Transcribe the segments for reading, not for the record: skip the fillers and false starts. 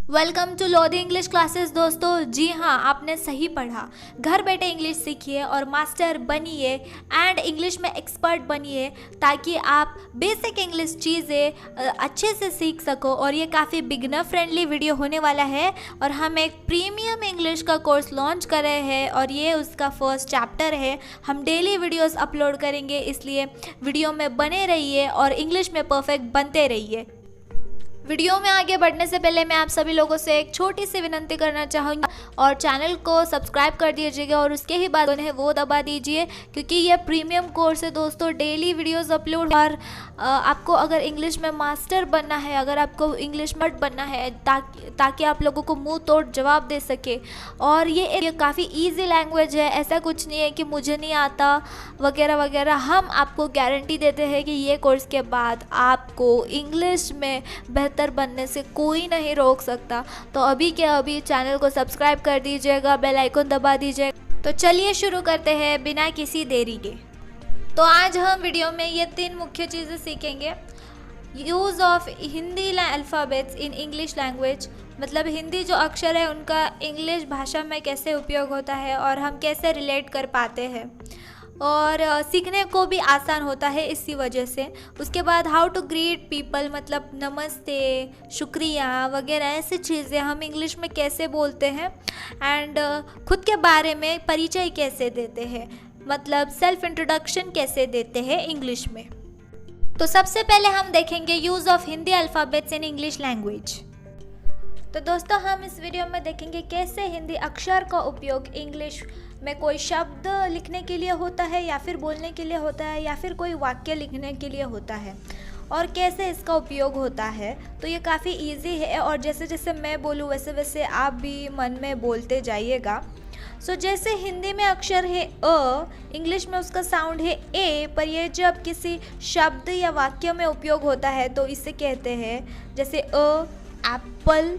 Welcome to Lodhi English classes दोस्तों। जी हाँ, आपने सही पढ़ा। घर बैठे इंग्लिश सीखिए और मास्टर बनिए एंड इंग्लिश में एक्सपर्ट बनिए ताकि आप बेसिक इंग्लिश चीज़ें अच्छे से सीख सको। और ये काफ़ी बिगनर फ्रेंडली वीडियो होने वाला है और हम एक प्रीमियम इंग्लिश का कोर्स लॉन्च कर रहे हैं और ये उसका फर्स्ट चैप्टर है। हम डेली वीडियोस अपलोड करेंगे, इसलिए वीडियो में बने रहिए और इंग्लिश में परफेक्ट बनते रहिए। वीडियो में आगे बढ़ने से पहले मैं आप सभी लोगों से एक छोटी सी विनती करना चाहूँगी और चैनल को सब्सक्राइब कर दीजिएगा और उसके ही बाद उन्हें वो दबा दीजिए क्योंकि ये प्रीमियम कोर्स है दोस्तों। डेली वीडियोस अपलोड और आपको अगर इंग्लिश में मास्टर बनना है, अगर आपको इंग्लिश मट बनना है ताकि आप लोगों को मुंह तोड़ जवाब दे सके। और ये काफ़ी ईजी लैंग्वेज है, ऐसा कुछ नहीं है कि मुझे नहीं आता वगैरह वगैरह। हम आपको गारंटी देते हैं कि ये कोर्स के बाद आपको इंग्लिश में बेहतर बनने से कोई नहीं रोक सकता। तो अभी के अभी चैनल को सब्सक्राइब कर दीजिएगा, बेल आइकन दबा दीजिएगा। तो चलिए शुरू करते हैं बिना किसी देरी के। तो आज हम वीडियो में ये 3 मुख्य चीज़ें सीखेंगे। Use of Hindi alphabets in English language, मतलब हिंदी जो अक्षर है उनका इंग्लिश भाषा में कैसे उपयोग होता है और हम कैसे रिलेट कर पाते हैं और सीखने को भी आसान होता है इसी वजह से। उसके बाद हाउ टू ग्रीट पीपल, मतलब नमस्ते, शुक्रिया वगैरह ऐसी चीज़ें हम इंग्लिश में कैसे बोलते हैं। एंड खुद के बारे में परिचय कैसे देते हैं, मतलब सेल्फ इंट्रोडक्शन कैसे देते हैं इंग्लिश में। तो सबसे पहले हम देखेंगे use of Hindi alphabets in English language. तो दोस्तों हम इस वीडियो में देखेंगे कैसे हिंदी अक्षर का उपयोग इंग्लिश में कोई शब्द लिखने के लिए होता है या फिर बोलने के लिए होता है या फिर कोई वाक्य लिखने के लिए होता है और कैसे इसका उपयोग होता है। तो ये काफ़ी इजी है और जैसे जैसे मैं बोलूँ वैसे वैसे आप भी मन में बोलते जाइएगा। सो जैसे हिंदी में अक्षर है अ, इंग्लिश में उसका साउंड है ए, पर ये जब किसी शब्द या वाक्य में उपयोग होता है तो इसे कहते हैं जैसे एप्पल,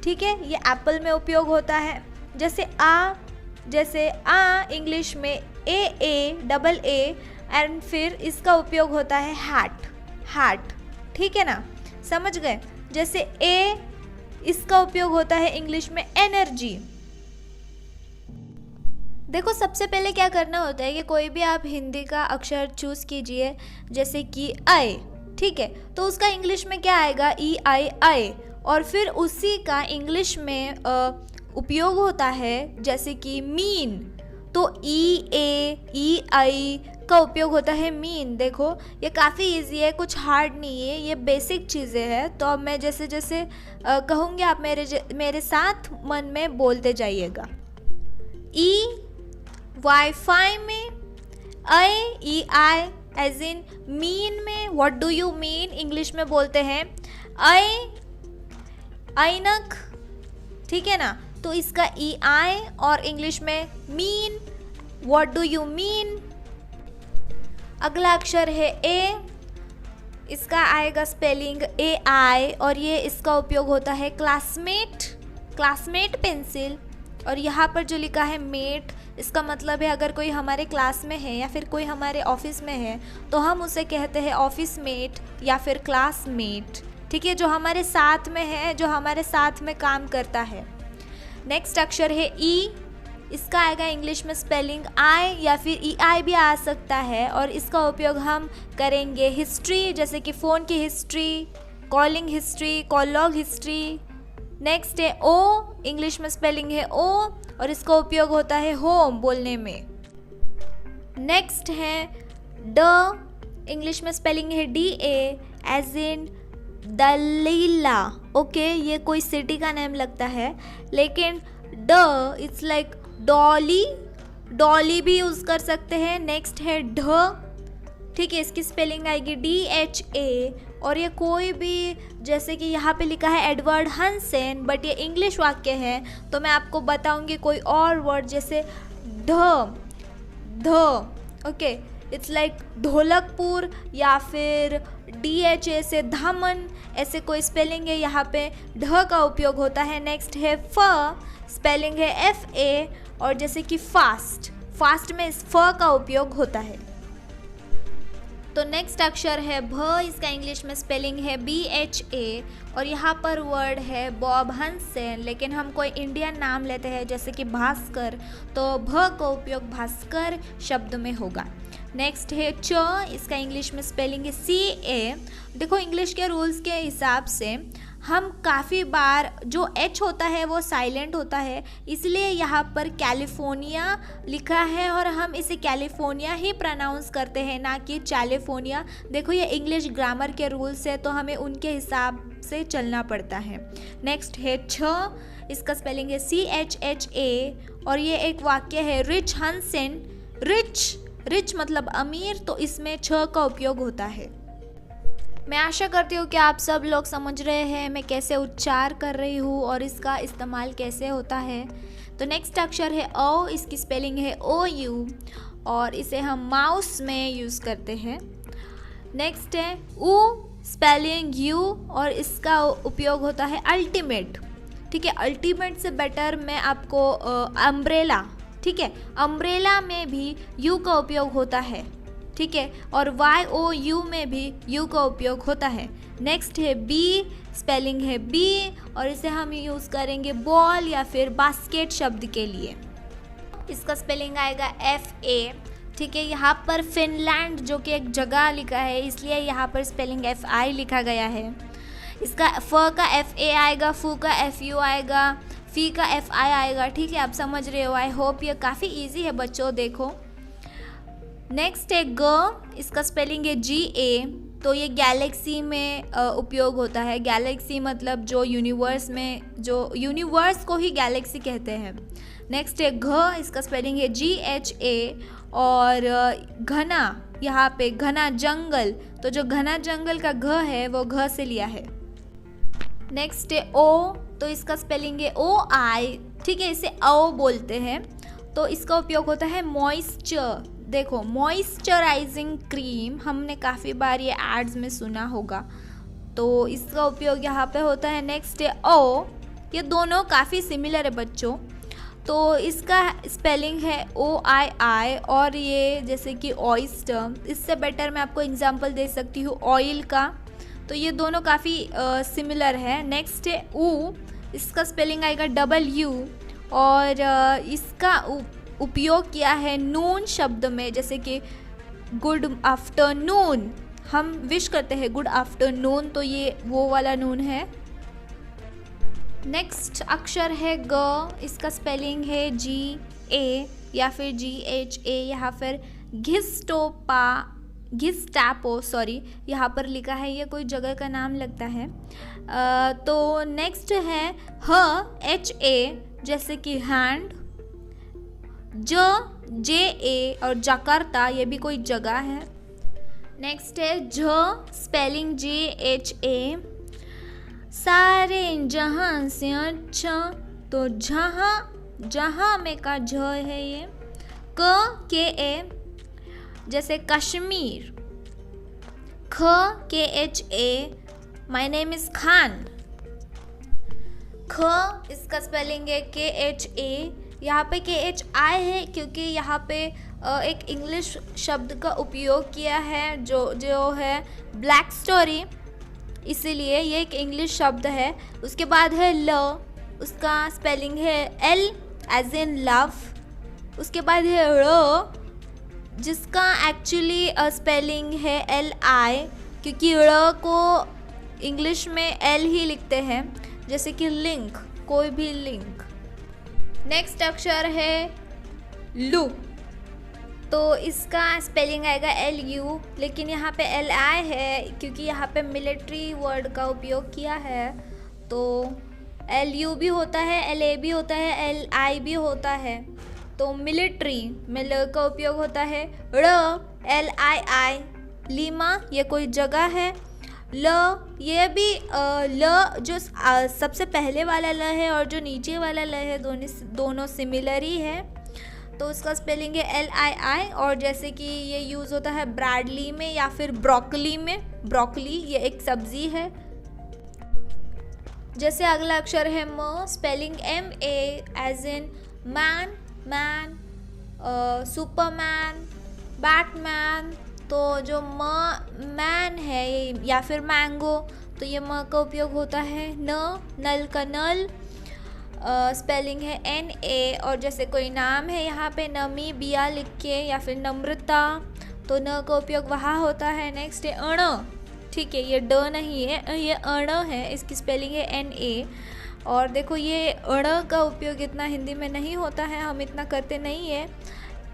ठीक है, ये एप्पल में उपयोग होता है। जैसे आ इंग्लिश में डबल ए एंड फिर इसका उपयोग होता है हैट, ठीक है ना, समझ गए। जैसे ए, इसका उपयोग होता है इंग्लिश में एनर्जी। देखो सबसे पहले क्या करना होता है कि कोई भी आप हिंदी का अक्षर चूज़ कीजिए, जैसे कि आई, ठीक है, तो उसका इंग्लिश में क्या आएगा, आई, और फिर उसी का इंग्लिश में उपयोग होता है जैसे कि मीन, तो ई आई का उपयोग होता है मीन। देखो ये काफ़ी इजी है, कुछ हार्ड नहीं है, ये बेसिक चीज़ें हैं। तो अब मैं जैसे जैसे कहूँगी आप मेरे साथ मन में बोलते जाइएगा। ई वाईफाई में, ई आई एज इन मीन में, what do you mean English में बोलते हैं ऐनक, ठीक है ना, तो इसका ई आई और इंग्लिश में mean, what do you mean. अगला अक्षर है ए, इसका आएगा स्पेलिंग ए आई और ये इसका उपयोग होता है क्लासमेट पेंसिल, और यहाँ पर जो लिखा है मेट, इसका मतलब है अगर कोई हमारे क्लास में है या फिर कोई हमारे ऑफिस में है तो हम उसे कहते हैं ऑफिस मेट या फिर क्लासमेट, ठीक है, जो हमारे साथ में है, जो हमारे साथ में काम करता है। नेक्स्ट अक्षर है ई, इसका आएगा इंग्लिश में स्पेलिंग आई या फिर ई आई भी आ सकता है और इसका उपयोग हम करेंगे हिस्ट्री, जैसे कि फ़ोन की history, calling history, call log history. Next है ओ, इंग्लिश में स्पेलिंग है ओ और इसका उपयोग होता है होम बोलने में। नेक्स्ट है ड, इंग्लिश में स्पेलिंग है D A as in Delilah, okay, ये कोई सिटी का नेम लगता है, लेकिन ड इट्स लाइक डॉली भी यूज़ कर सकते हैं। नेक्स्ट है ढ, ठीक है, इसकी स्पेलिंग आएगी DHA और ये कोई भी, जैसे कि यहाँ पे लिखा है एडवर्ड हंसेन, बट ये इंग्लिश वाक्य है तो मैं आपको बताऊंगी कोई और वर्ड, जैसे ध, ओके, इट्स लाइक ढोलकपुर या फिर DHA से धामन, ऐसे कोई स्पेलिंग है, यहाँ पे ढ का उपयोग होता है। नेक्स्ट है फ, स्पेलिंग है FA और जैसे कि फास्ट में इस फ का उपयोग होता है। तो नेक्स्ट अक्षर है भ, इसका इंग्लिश में स्पेलिंग है BHA और यहाँ पर वर्ड है बॉब हंसेन, लेकिन हम कोई इंडियन नाम लेते हैं जैसे कि भास्कर, तो भ का उपयोग भास्कर शब्द में होगा। नेक्स्ट है च, इसका इंग्लिश में स्पेलिंग है CA। देखो इंग्लिश के रूल्स के हिसाब से हम काफ़ी बार जो H होता है वो साइलेंट होता है, इसलिए यहाँ पर कैलिफोर्निया लिखा है और हम इसे कैलिफोर्निया ही प्रोनाउंस करते हैं, ना कि कैलिफोर्निया। देखो ये इंग्लिश ग्रामर के रूल्स है तो हमें उनके हिसाब से चलना पड़ता है। नेक्स्ट है छ, इसका स्पेलिंग है CHHA और ये एक वाक्य है रिच हंसेन। रिच मतलब अमीर, तो इसमें छ का उपयोग होता है। मैं आशा करती हूँ कि आप सब लोग समझ रहे हैं मैं कैसे उच्चार कर रही हूँ और इसका इस्तेमाल कैसे होता है। तो नेक्स्ट अक्षर है ओ, इसकी स्पेलिंग है OU और इसे हम माउस में यूज़ करते हैं। नेक्स्ट है ऊ, स्पेलिंग U और इसका उपयोग होता है अल्टीमेट। ठीक है, अल्टीमेट से बेटर मैं आपको अम्ब्रेला, ठीक है, अम्ब्रेला में भी U का उपयोग होता है, ठीक है, और YOU में भी U का उपयोग होता है। नेक्स्ट है B, स्पेलिंग है B और इसे हम यूज़ करेंगे बॉल या फिर बास्केट शब्द के लिए। इसका स्पेलिंग आएगा FA, ठीक है। यहाँ पर फिनलैंड जो कि एक जगह लिखा है, इसलिए यहाँ पर स्पेलिंग FI लिखा गया है। इसका फ का FA आएगा, फू का FU आएगा, फी का FI आएगा, ठीक है, आप समझ रहे हो। आई होप ये काफ़ी इजी है बच्चों, देखो। नेक्स्ट है ग, इसका स्पेलिंग है GA, तो ये गैलेक्सी में उपयोग होता है। गैलेक्सी मतलब जो यूनिवर्स में, जो यूनिवर्स को ही गैलेक्सी कहते हैं। नेक्स्ट है घ, इसका स्पेलिंग है GHA और घना, यहाँ पे घना जंगल, तो जो घना जंगल का घ है वो घ से लिया है। नेक्स्ट है ओ, तो इसका स्पेलिंग है OI, ठीक है, इसे ओ बोलते हैं, तो इसका उपयोग होता है मॉइस्चर। देखो मॉइस्चराइजिंग क्रीम, हमने काफ़ी बार ये एड्स में सुना होगा, तो इसका उपयोग यहाँ पे होता है। नेक्स्ट है ओ, ये दोनों काफ़ी सिमिलर है बच्चों, तो इसका स्पेलिंग है OII और ये जैसे कि ऑयस्टर, इससे बेटर मैं आपको एग्जांपल दे सकती हूँ ऑयल का, तो ये दोनों काफ़ी सिमिलर है। नेक्स्ट है ऊ, इसका स्पेलिंग आएगा W और इसका उपयोग किया है नून शब्द में, जैसे कि गुड आफ्टरनून, हम विश करते हैं गुड आफ्टरनून, तो ये वो वाला नून है। नेक्स्ट अक्षर है ग, इसका स्पेलिंग है GA या फिर GHA, यहाँ फिर घिस्टापो सॉरी, यहाँ पर लिखा है, ये कोई जगह का नाम लगता है। तो नेक्स्ट है HA, जैसे कि हैंड, JA और जकार्ता, ये भी कोई जगह है। नेक्स्ट है झ, स्पेलिंग JHA, सारे जहां से अच्छा, तो जहां में का झ है ये। KA, जैसे Kashmir, KHA, my name is Khan. इसका स्पेलिंग है KHA, यहाँ पे KHI है क्योंकि यहाँ पे एक इंग्लिश शब्द का उपयोग किया है जो है ब्लैक स्टोरी, इसीलिए ये एक इंग्लिश शब्द है। उसके बाद है ल, उसका स्पेलिंग है L एज इन लव। उसके बाद है र, जिसका एक्चुअली स्पेलिंग है LI, क्योंकि र को इंग्लिश में L ही लिखते हैं, जैसे कि लिंक, कोई भी लिंक। नेक्स्ट अक्षर है लू, तो इसका स्पेलिंग आएगा LU, लेकिन यहाँ पे LI है क्योंकि यहाँ पे मिलिट्री वर्ड का उपयोग किया है, तो LU भी होता है, LA भी होता है, LI भी होता है, तो मिलिट्री में ल का उपयोग होता है। LII, लीमा, ये कोई जगह है। ल, ये भी ल जो सबसे पहले वाला ल है और जो नीचे वाला ल है, दोनों सिमिलर ही है, तो उसका स्पेलिंग है LII। और जैसे कि ये यूज़ होता है ब्रैडली में या फिर ब्रोकली में, ब्रोकली ये एक सब्जी है। जैसे अगला अक्षर है म, spelling MA as in man, Superman, Batman, तो जो मैन है या फिर मैंगो, तो ये म का उपयोग होता है नल का नल, स्पेलिंग है NA। और जैसे कोई नाम है यहाँ पे नमीबिया लिख के या फिर नम्रता, तो न का उपयोग वहाँ होता है। नेक्स्ट है अण, ठीक है, ये ड नहीं है, ये अण है, इसकी स्पेलिंग है NA। और देखो ये अण का उपयोग इतना हिंदी में नहीं होता है, हम इतना करते नहीं है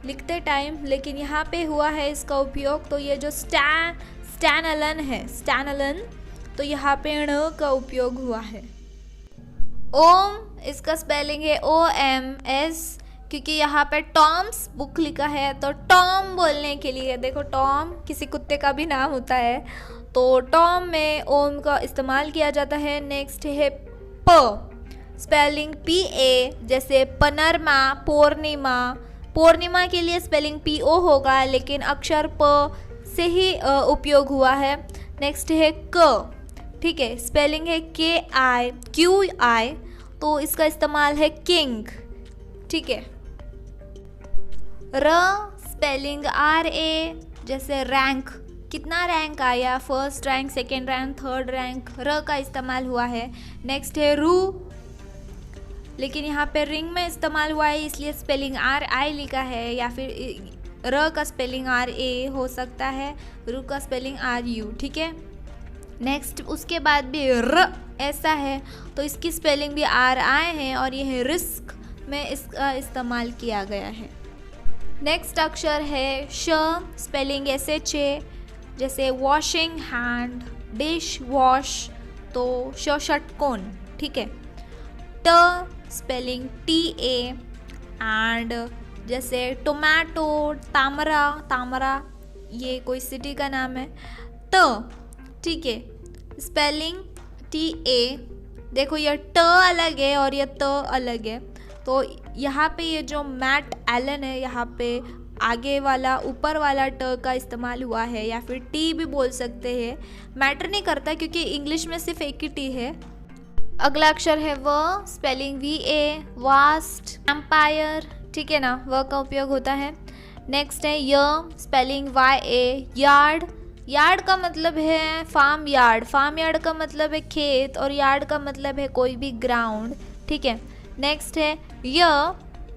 लिखते टाइम, लेकिन यहाँ पे हुआ है इसका उपयोग। तो ये जो स्टैनलन है, स्टैनलन, तो यहाँ पे अण का उपयोग हुआ है। ओम, इसका स्पेलिंग है OMS, क्योंकि यहाँ पे टॉम्स बुक लिखा है, तो टॉम बोलने के लिए, देखो टॉम किसी कुत्ते का भी नाम होता है, तो टॉम में ओम का इस्तेमाल किया जाता है। नेक्स्ट है प, स्पेलिंग PA, जैसे पनरमा, पूर्णिमा, पूर्णिमा के लिए स्पेलिंग PO होगा, लेकिन अक्षर प से ही उपयोग हुआ है। नेक्स्ट है क, ठीक है, स्पेलिंग है QI, तो इसका इस्तेमाल है किंग, ठीक है। र, स्पेलिंग RA, जैसे रैंक, कितना रैंक आया, first rank, second rank, third rank, र का इस्तेमाल हुआ है। नेक्स्ट है रू, लेकिन यहाँ पे रिंग में इस्तेमाल हुआ है, इसलिए स्पेलिंग RI लिखा है, या फिर र का स्पेलिंग RA हो सकता है, रू का स्पेलिंग RU, ठीक है। नेक्स्ट उसके बाद भी र ऐसा है, तो इसकी स्पेलिंग भी RI है, और यह है रिस्क में इसका इस्तेमाल किया गया है। नेक्स्ट अक्षर है श, स्पेलिंग SHA, जैसे वॉशिंग हैंड, डिश वॉश, तो षटकोण, ठीक है। ट, स्पेलिंग TA, एंड जैसे टोमेटो, तामरा, ये कोई सिटी का नाम है, त, ठीक है, स्पेलिंग TA। देखो ये ट अलग है और ये त अलग है, तो यहाँ पे ये जो मैट एलन है, यहाँ पे आगे वाला ऊपर वाला ट का इस्तेमाल हुआ है, या फिर टी भी बोल सकते हैं, मैटर नहीं करता क्योंकि इंग्लिश में सिर्फ एक ही टी है। अगला अक्षर है व, स्पेलिंग VA, वास्ट, एम्पायर, ठीक है ना, व का उपयोग होता है। नेक्स्ट है य, स्पेलिंग YA, यार्ड, यार्ड का मतलब है फार्म यार्ड, फार्म यार्ड का मतलब है खेत, और यार्ड का मतलब है कोई भी ग्राउंड, ठीक है। नेक्स्ट है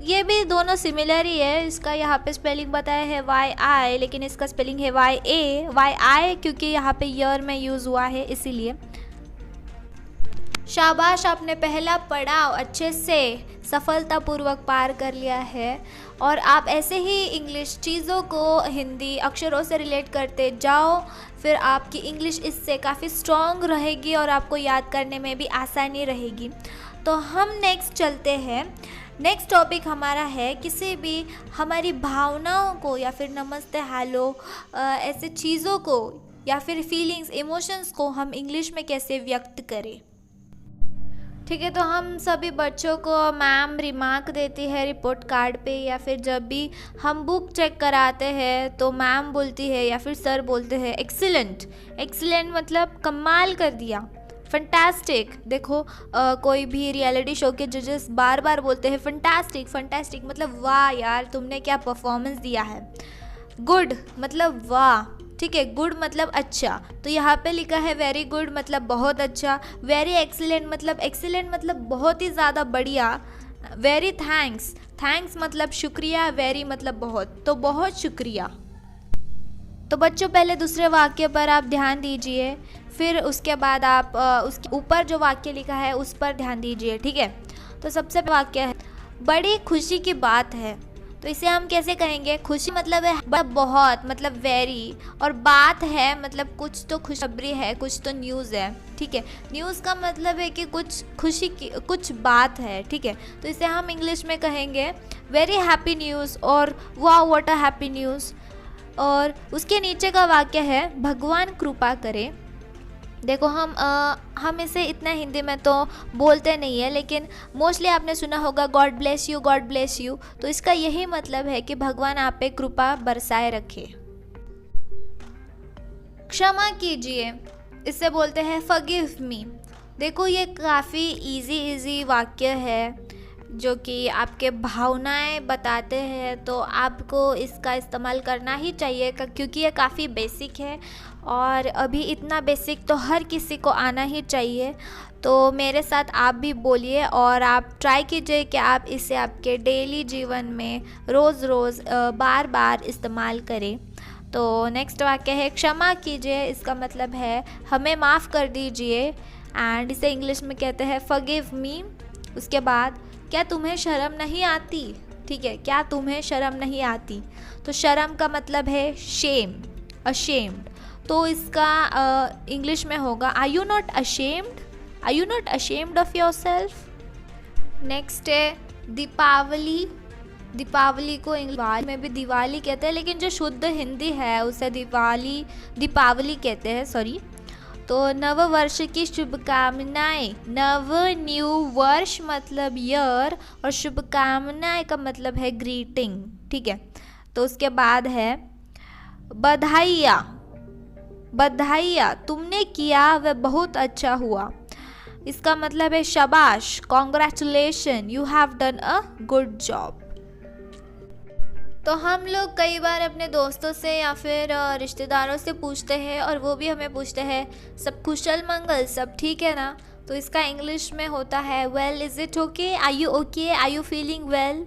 ये भी दोनों सिमिलर ही है, इसका यहाँ पे स्पेलिंग बताया है YI, लेकिन इसका स्पेलिंग है YI, क्योंकि यहाँ पे ईयर में यूज़ हुआ है इसीलिए। शाबाश, आपने पहला पड़ाव अच्छे से सफलतापूर्वक पार कर लिया है, और आप ऐसे ही इंग्लिश चीज़ों को हिंदी अक्षरों से रिलेट करते जाओ, फिर आपकी इंग्लिश इससे काफ़ी स्ट्रॉन्ग रहेगी और आपको याद करने में भी आसानी रहेगी। तो हम नेक्स्ट चलते हैं। नेक्स्ट टॉपिक हमारा है किसी भी हमारी भावनाओं को या फिर नमस्ते, हेलो, ऐसे चीज़ों को या फिर फीलिंग्स, इमोशंस को हम इंग्लिश में कैसे व्यक्त करें। ठीक है, तो हम सभी बच्चों को मैम रिमार्क देती है रिपोर्ट कार्ड पे, या फिर जब भी हम बुक चेक कराते हैं तो मैम बोलती है या फिर सर बोलते हैं एक्सीलेंट। एक्सीलेंट मतलब कमाल कर दिया, फंटास्टिक। देखो कोई भी रियलिटी शो के जजेस बार बार बोलते हैं फंटास्टिक फंटास्टिक, मतलब वाह यार तुमने क्या परफॉर्मेंस दिया है। गुड मतलब वाह, ठीक है, गुड मतलब अच्छा, तो यहाँ पे लिखा है वेरी गुड मतलब बहुत अच्छा, वेरी एक्सीलेंट मतलब बहुत ही ज़्यादा बढ़िया, वेरी थैंक्स, थैंक्स मतलब शुक्रिया, वेरी मतलब बहुत, तो बहुत शुक्रिया। तो बच्चों पहले दूसरे वाक्य पर आप ध्यान दीजिए, फिर उसके बाद आप उसके ऊपर जो वाक्य लिखा है उस पर ध्यान दीजिए, ठीक है। तो सबसे वाक्य है बड़ी खुशी की बात है, तो इसे हम कैसे कहेंगे। खुशी मतलब है बहुत, मतलब वेरी, और बात है मतलब कुछ तो खुशखबरी है, कुछ तो न्यूज़ है, ठीक है। न्यूज़ का मतलब है कि कुछ खुशी की कुछ बात है, ठीक है। तो इसे हम इंग्लिश में कहेंगे वेरी हैप्पी न्यूज़ और वाह व्हाट अ हैप्पी न्यूज़। और उसके नीचे का वाक्य है भगवान कृपा करे। देखो हम इसे इतना हिंदी में तो बोलते नहीं है, लेकिन मोस्टली आपने सुना होगा God bless you, God bless you, तो इसका यही मतलब है कि भगवान आप पे कृपा बरसाए रखे। क्षमा कीजिए, इससे बोलते हैं फॉरगिव मी। देखो ये काफ़ी इजी वाक्य है, जो कि आपके भावनाएं बताते हैं, तो आपको इसका इस्तेमाल करना ही चाहिए क्योंकि ये काफ़ी बेसिक है और अभी इतना बेसिक तो हर किसी को आना ही चाहिए। तो मेरे साथ आप भी बोलिए और आप ट्राई कीजिए कि आप इसे आपके डेली जीवन में रोज़ रोज़ बार बार इस्तेमाल करें। तो नेक्स्ट वाक्य है क्षमा कीजिए, इसका मतलब है हमें माफ़ कर दीजिए एंड इसे इंग्लिश में कहते हैं फॉरगिव मी। उसके बाद क्या तुम्हें शर्म नहीं आती, ठीक है, क्या तुम्हें शर्म नहीं आती, तो शर्म का मतलब है शेम, अशेम्ड। तो इसका इंग्लिश में होगा are you not ashamed, are you not ashamed of your self. Next है दीपावली। दीपावली को इंग्लिश में भी दिवाली कहते हैं, लेकिन जो शुद्ध हिंदी है उसे दीपावली कहते हैं, सॉरी। तो नव वर्ष की शुभकामनाएं, नव न्यू वर्ष मतलब ईयर और शुभकामनाएं का मतलब है ग्रीटिंग, ठीक है। तो उसके बाद है बधाइयाँ। बधाइयाँ तुमने किया वह बहुत अच्छा हुआ, इसका मतलब है शाबाश, congratulation, you have done a good job. तो हम लोग कई बार अपने दोस्तों से या फिर रिश्तेदारों से पूछते हैं और वो भी हमें पूछते हैं सब कुशल मंगल, सब ठीक है ना। तो इसका इंग्लिश में होता है well is it okay, are you okay, are you feeling well,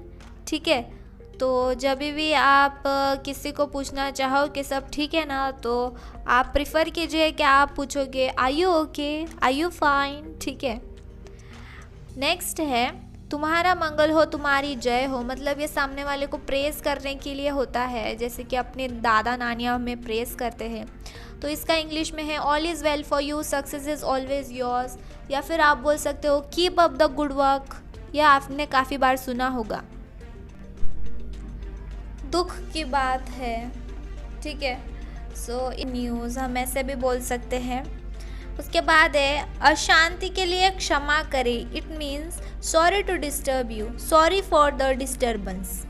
ठीक है। तो जब भी आप किसी को पूछना चाहो कि सब ठीक है ना, तो आप प्रिफर कीजिए कि आप पूछोगे are you okay, are you fine, ठीक है। नेक्स्ट है तुम्हारा मंगल हो, तुम्हारी जय हो, मतलब ये सामने वाले को प्रेज़ करने के लिए होता है, जैसे कि अपने दादा नानियाँ हमें प्रेज़ करते हैं। तो इसका इंग्लिश में है all is well for you, success is always yours, या फिर आप बोल सकते हो keep up the good work, यह आपने काफ़ी बार सुना होगा। दुख की बात है, ठीक है, सो इन न्यूज़ हम ऐसे भी बोल सकते हैं। उसके बाद है अशांति के लिए क्षमा करें, it means sorry to disturb you, sorry for the disturbance.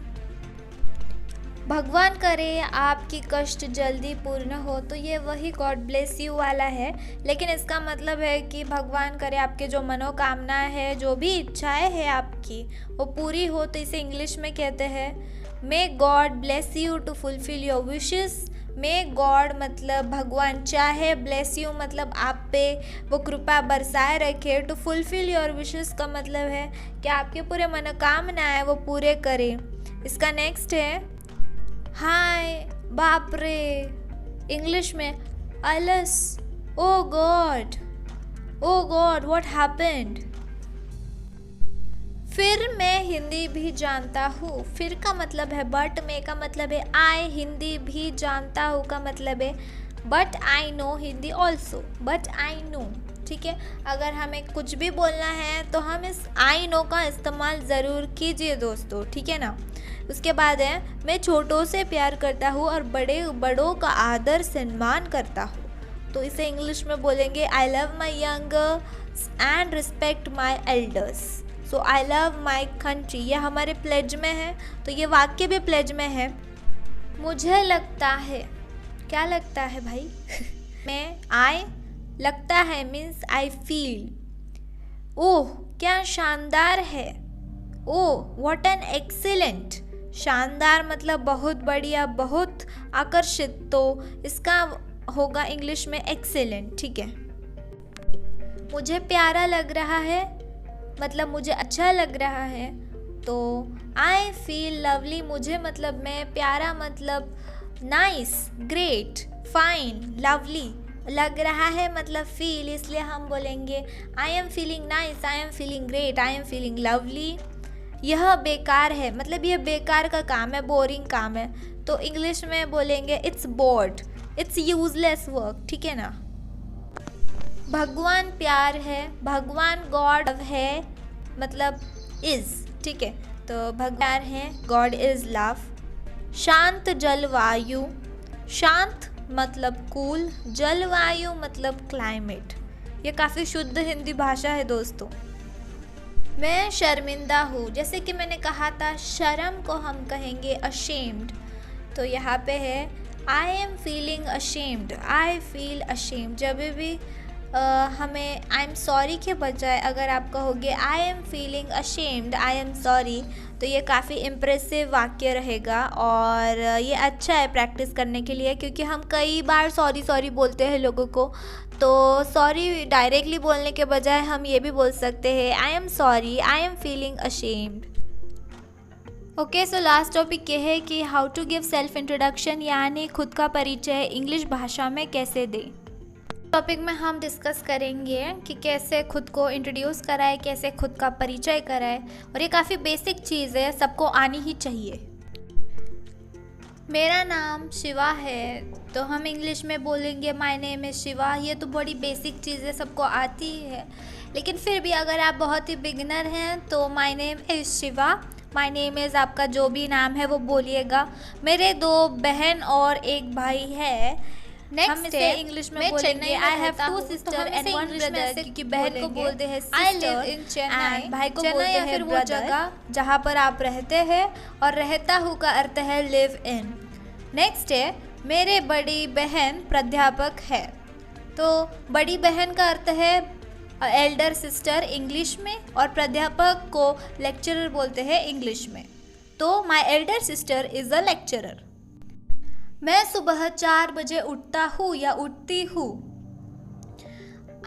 भगवान करे आपकी कष्ट जल्दी पूर्ण हो, तो ये वही गॉड ब्लेस यू वाला है, लेकिन इसका मतलब है कि भगवान करे आपके जो मनोकामना है, जो भी इच्छाएं है आपकी, वो पूरी हो। तो इसे इंग्लिश में कहते हैं may God bless you to fulfil your wishes. May God मतलब भगवान चाहे, ब्लेस यू मतलब आप पे वो कृपा बरसाए रखे, टू फुलफिल योर विशेस का मतलब है कि आपके पूरे मनोकामना है वो पूरे करें। इसका नेक्स्ट है हाय, बाप रे, इंग्लिश में अलस, ओ गॉड व्हाट हैपेंड। फिर मैं हिंदी भी जानता हूँ, फिर का मतलब है बट, में का मतलब है आई, हिंदी भी जानता हूँ का मतलब है but I know Hindi also, but I know, ठीक है। अगर हमें कुछ भी बोलना है तो हम इस आई नो का इस्तेमाल ज़रूर कीजिए दोस्तों, ठीक है ना। उसके बाद है मैं छोटों से प्यार करता हूँ और बड़ों का आदर सम्मान करता हूँ, तो इसे इंग्लिश में बोलेंगे I love my youngers and respect my elders. So I love my country, ये हमारे प्लेज में है, तो ये वाक्य भी प्लेज में है। मुझे लगता है, क्या लगता है भाई मैं आई लगता है मीन्स आई फील, ओह क्या शानदार है, ओह व्हाट एन एक्सीलेंट, शानदार मतलब बहुत बढ़िया, बहुत आकर्षित, तो इसका होगा इंग्लिश में एक्सीलेंट, ठीक है। मुझे प्यारा लग रहा है मतलब मुझे अच्छा लग रहा है, तो आई फील लवली, मुझे मतलब मैं, प्यारा मतलब नाइस, ग्रेट, फाइन, लवली, लग रहा है मतलब फील, इसलिए हम बोलेंगे आई am feeling nice, I am feeling great, I am feeling lovely. यह बेकार है मतलब यह बेकार का काम है, बोरिंग काम है, तो इंग्लिश में बोलेंगे it's board, it's useless work, ठीक है ना। भगवान प्यार है, भगवान गॉड है मतलब इज, ठीक है, तो भगवान प्यार है, गॉड इज लव। शांत जलवायु, शांत मतलब कूल, जलवायु मतलब क्लाइमेट, ये काफ़ी शुद्ध हिंदी भाषा है दोस्तों। मैं शर्मिंदा हूँ, जैसे कि मैंने कहा था शर्म को हम कहेंगे अशेम्ड, तो यहाँ पे है आई am feeling ashamed, I feel ashamed. जब भी हमें आई एम सॉरी के बजाय अगर आप कहोगे आई am feeling ashamed, I am sorry, तो ये काफ़ी इम्प्रेसिव वाक्य रहेगा और ये अच्छा है प्रैक्टिस करने के लिए, क्योंकि हम कई बार सॉरी सॉरी बोलते हैं लोगों को। तो सॉरी डायरेक्टली बोलने के बजाय हम ये भी बोल सकते हैं I am sorry, I am feeling ashamed. Okay, so last topic ये है कि how to give self introduction, यानी खुद का परिचय इंग्लिश भाषा में कैसे दें। टॉपिक में हम डिस्कस करेंगे कि कैसे खुद को इंट्रोड्यूस कराए, कैसे खुद का परिचय कराए, और ये काफ़ी बेसिक चीज़ है, सबको आनी ही चाहिए। मेरा नाम शिवा है, तो हम इंग्लिश में बोलेंगे माय नेम इज़ शिवा। ये तो बड़ी बेसिक चीज़ है, सबको आती ही है, लेकिन फिर भी अगर आप बहुत ही बिगिनर हैं तो my name is Shiva, my name is आपका जो भी नाम है वो बोलिएगा। मेरे 2 बहन और 1 भाई है। हम इसे इंग्लिश में बोलेंगे I have 2 sister and 1 brother, क्योंकि बहन को बोलते हैं sister, I live in Chennai, भाई को बोलते हैं फिर वो जगह जहाँ पर आप रहते हैं, और रहता हूँ का अर्थ है लिव इन। नेक्स्ट है मेरे बड़ी बहन प्राध्यापक है, तो बड़ी बहन का अर्थ है एल्डर सिस्टर इंग्लिश में, और प्राध्यापक को लेक्चरर बोलते हैं इंग्लिश में। तो my Elder sister is a lecturer. मैं सुबह 4 बजे उठता हूँ या उठती हूँ।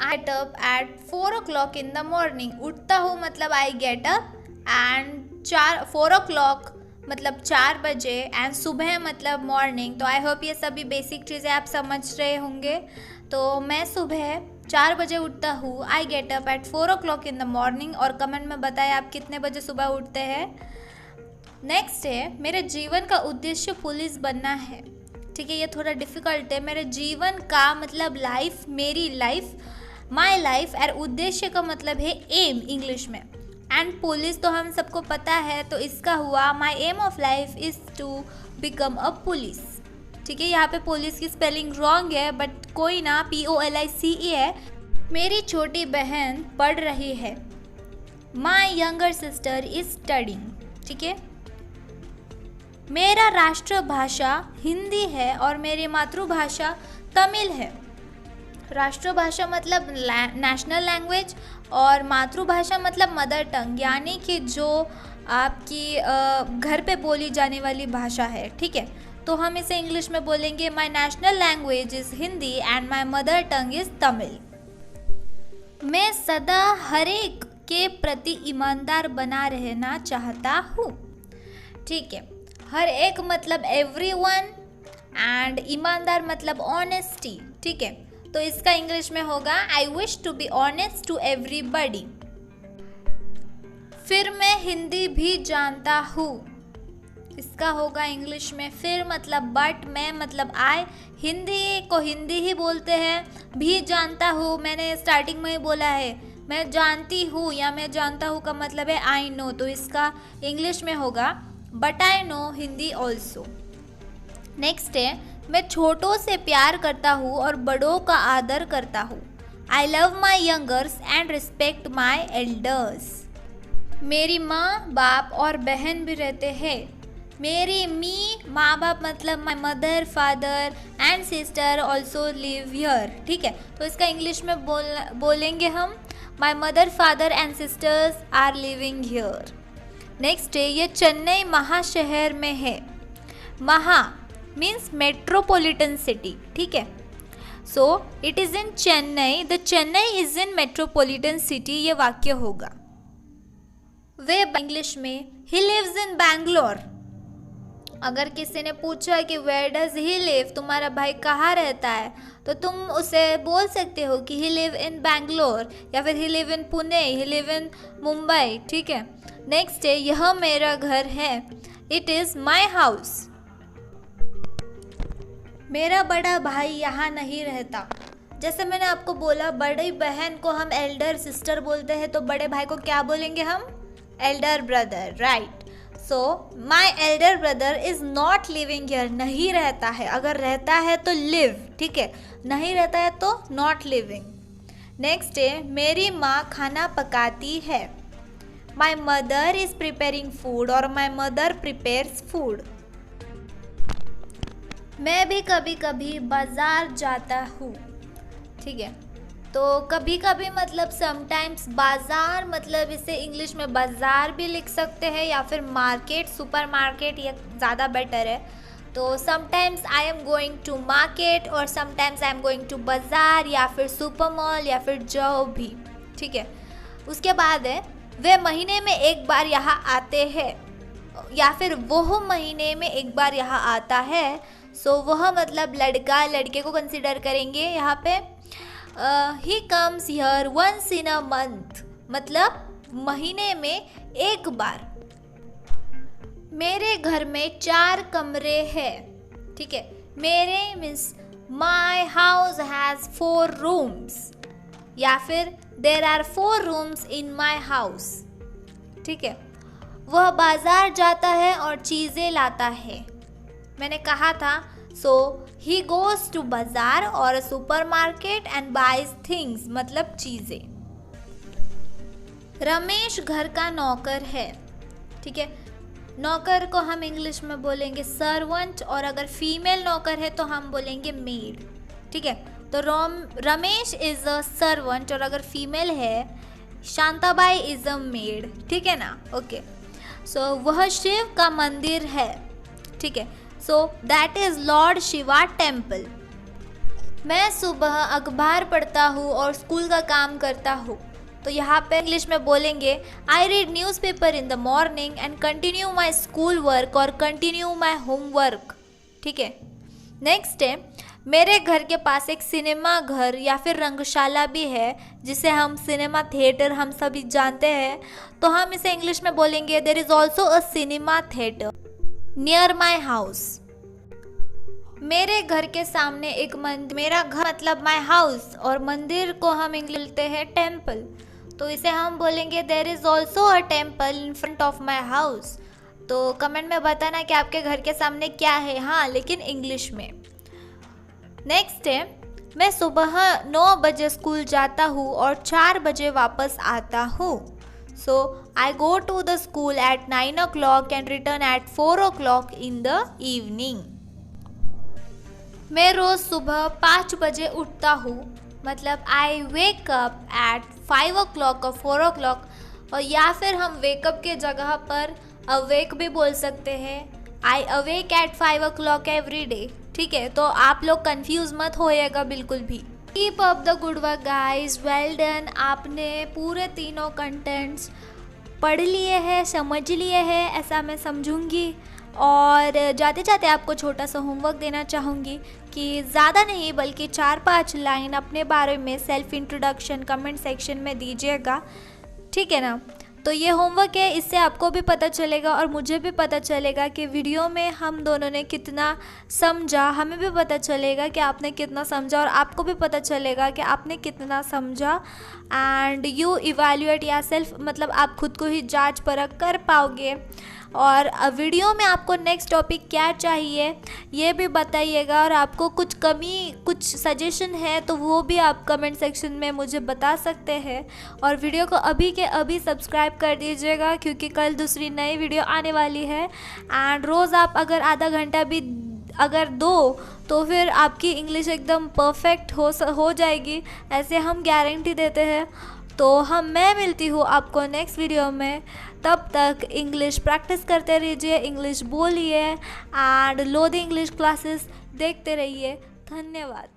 I get up at 4 o'clock in the morning. उठता हूँ मतलब I get up, and 4 o'clock मतलब 4 बजे, एंड सुबह मतलब मॉर्निंग। तो आई होप ये सभी बेसिक चीज़ें आप समझ रहे होंगे। तो मैं सुबह 4 बजे उठता हूँ, I get up at 4 o'clock in the morning, और कमेंट में बताएं आप कितने बजे सुबह उठते हैं। नेक्स्ट है मेरे जीवन का उद्देश्य पुलिस बनना है। ठीक है, ये थोड़ा डिफ़िकल्ट है। मेरे जीवन का मतलब लाइफ, मेरी लाइफ, माई लाइफ, और उद्देश्य का मतलब है एम इंग्लिश में, एंड पुलिस तो हम सबको पता है, तो इसका हुआ my aim of life is to become a police. ठीक है, यहाँ पे पुलिस की स्पेलिंग रॉन्ग है, बट कोई ना, POLICE है। मेरी छोटी बहन पढ़ रही है, my younger sister is studying. ठीक है, मेरा राष्ट्रभाषा हिंदी है और मेरी मातृभाषा तमिल है। राष्ट्रभाषा मतलब नेशनल लैंग्वेज, और मातृभाषा मतलब मदर टंग, यानी कि जो आपकी घर पे बोली जाने वाली भाषा है। ठीक है, तो हम इसे इंग्लिश में बोलेंगे my national language is Hindi and my mother tongue is Tamil. मैं सदा हर एक के प्रति ईमानदार बना रहना चाहता हूँ। ठीक है, हर एक मतलब एवरीवन, एंड ईमानदार मतलब ऑनेस्टी। ठीक है, तो इसका इंग्लिश में होगा I wish to be honest to everybody. फिर मैं हिंदी भी जानता हूँ, इसका होगा इंग्लिश में फिर मतलब बट, मैं मतलब आई, हिंदी को हिंदी ही बोलते हैं, भी जानता हूँ मैंने स्टार्टिंग में ही बोला है, मैं जानती हूँ या मैं जानता हूँ का मतलब है आई नो, तो इसका इंग्लिश में होगा but I know Hindi also. Next है मैं छोटों से प्यार करता हूँ और बड़ों का आदर करता हूँ। I love my youngers and respect my elders. मेरी माँ बाप और बहन भी रहते हैं। मेरी माँ बाप मतलब my mother father and sister also live here. ठीक है, तो इसका इंग्लिश में बोलेंगे हम my mother father and sisters are living here. Next है ये चेन्नई महाशहर में है। महा मीन्स मेट्रोपॉलिटन सिटी। ठीक है, so it is in Chennai, the Chennai is in metropolitan city, ये वाक्य होगा। वे इंग्लिश में ही लिव्स इन बैंगलोर। अगर किसी ने पूछा कि वेयर डज ही लिव, तुम्हारा भाई कहाँ रहता है, तो तुम उसे बोल सकते हो कि ही लिव इन बैंगलोर, या फिर he live in Pune, he live in Mumbai. ठीक है, नेक्स्ट है यह मेरा घर है। It is my house. मेरा बड़ा भाई यहाँ नहीं रहता। जैसे मैंने आपको बोला बड़ी बहन को हम एल्डर सिस्टर बोलते हैं, तो बड़े भाई को क्या बोलेंगे हम? Elder brother, right. So my elder brother is not living here, नहीं रहता है। अगर रहता है तो लिव, ठीक है, नहीं रहता है तो नॉट लिविंग। नेक्स्ट है मेरी माँ खाना पकाती है। My mother is preparing food और माई मदर प्रिपेयर्स फूड। मैं भी कभी कभी बाजार जाता हूँ। ठीक है, तो कभी कभी मतलब समटाइम्स बाज़ार, मतलब इसे इंग्लिश में बाज़ार भी लिख सकते हैं या फिर मार्केट, सुपर मार्केट, ये ज़्यादा बेटर है। तो sometimes I am going to market और sometimes I am going to bazaar या फिर सुपर मॉल या फिर जो भी, ठीक है। उसके बाद है वे महीने में एक बार यहाँ आते हैं या फिर वह महीने में एक बार यहाँ आता है। सो वह मतलब लड़का लड़के को कंसिडर करेंगे यहाँ पे। He comes here once in a month, मतलब महीने में एक बार। मेरे घर में 4 कमरे हैं, ठीक है। मेरे means my house has 4 rooms या फिर there are 4 rooms in my house, ठीक है। वह बाज़ार जाता है और चीज़ें लाता है। मैंने कहा था सो ही गोज़ टू बाज़ार और supermarket and buys things, मतलब चीज़ें। रमेश घर का नौकर है, ठीक है। नौकर को हम इंग्लिश में बोलेंगे सर्वेंट और अगर फीमेल नौकर है तो हम बोलेंगे मेड, ठीक है। तो रमेश इज़ अ सर्वेंट और अगर फीमेल है शांताबाई इज़ अ मेड, ठीक है ना। ओके, सो वह शिव का मंदिर है, ठीक है। So that is Lord Shiva temple. मैं सुबह अखबार पढ़ता हूँ और स्कूल का काम करता हूँ। तो यहाँ पे इंग्लिश में बोलेंगे I read newspaper in the morning and continue my school work और कंटिन्यू माई होमवर्क, ठीक है। नेक्स्ट है मेरे घर के पास एक सिनेमा घर या फिर रंगशाला भी है जिसे हम सिनेमा थिएटर हम सभी जानते हैं। तो हम इसे इंग्लिश में बोलेंगे there is also a cinema theatre near my house. मेरे घर के सामने एक मंदिर, मेरा घर मतलब माई हाउस और मंदिर को हम इंग्लिश बोलते हैं टेम्पल। तो इसे हम बोलेंगे there is also a temple in front of my house. तो कमेंट में बताना कि आपके घर के सामने क्या है, हाँ लेकिन इंग्लिश में। नेक्स्ट है मैं सुबह 9 बजे स्कूल जाता हूँ और 4 बजे वापस आता हूँ। So I go to the school at 9 o'clock and return at 4 o'clock in the evening. मैं रोज़ सुबह 5 बजे उठता हूँ, मतलब आई वेक अप एट 5 o'clock और 4 o'clock और या फिर हम वेकअप के जगह पर अवेक भी बोल सकते हैं। I awake at 5 o'clock every day, ठीक है। तो आप लोग कंफ्यूज मत होइएगा बिल्कुल भी। Keep up the good work guys, well done. आपने पूरे तीनों कंटेंट्स पढ़ लिए हैं, समझ लिए हैं, ऐसा मैं समझूंगी। और जाते जाते आपको छोटा सा होमवर्क देना चाहूँगी कि ज़्यादा नहीं बल्कि 4-5 लाइन अपने बारे में सेल्फ इंट्रोडक्शन कमेंट सेक्शन में दीजिएगा, ठीक है ना। तो ये होमवर्क है, इससे आपको भी पता चलेगा और मुझे भी पता चलेगा कि वीडियो में हम दोनों ने कितना समझा। हमें भी पता चलेगा कि आपने कितना समझा और आपको भी पता चलेगा कि आपने कितना समझा। एंड यू इवैल्यूएट या सेल्फ, मतलब आप खुद को ही जांच परख कर पाओगे। और वीडियो में आपको नेक्स्ट टॉपिक क्या चाहिए ये भी बताइएगा और आपको कुछ कमी, कुछ सजेशन है तो वो भी आप कमेंट सेक्शन में मुझे बता सकते हैं। और वीडियो को अभी के अभी सब्सक्राइब कर दीजिएगा क्योंकि कल दूसरी नई वीडियो आने वाली है। एंड रोज़ आप अगर आधा घंटा भी अगर दो तो फिर आपकी इंग्लिश एकदम परफेक्ट हो जाएगी, ऐसे हम गारंटी देते हैं। तो मैं मिलती हूँ आपको नेक्स्ट वीडियो में। तब तक इंग्लिश प्रैक्टिस करते रहिए, इंग्लिश बोलिए and low the English classes देखते रहिए। धन्यवाद।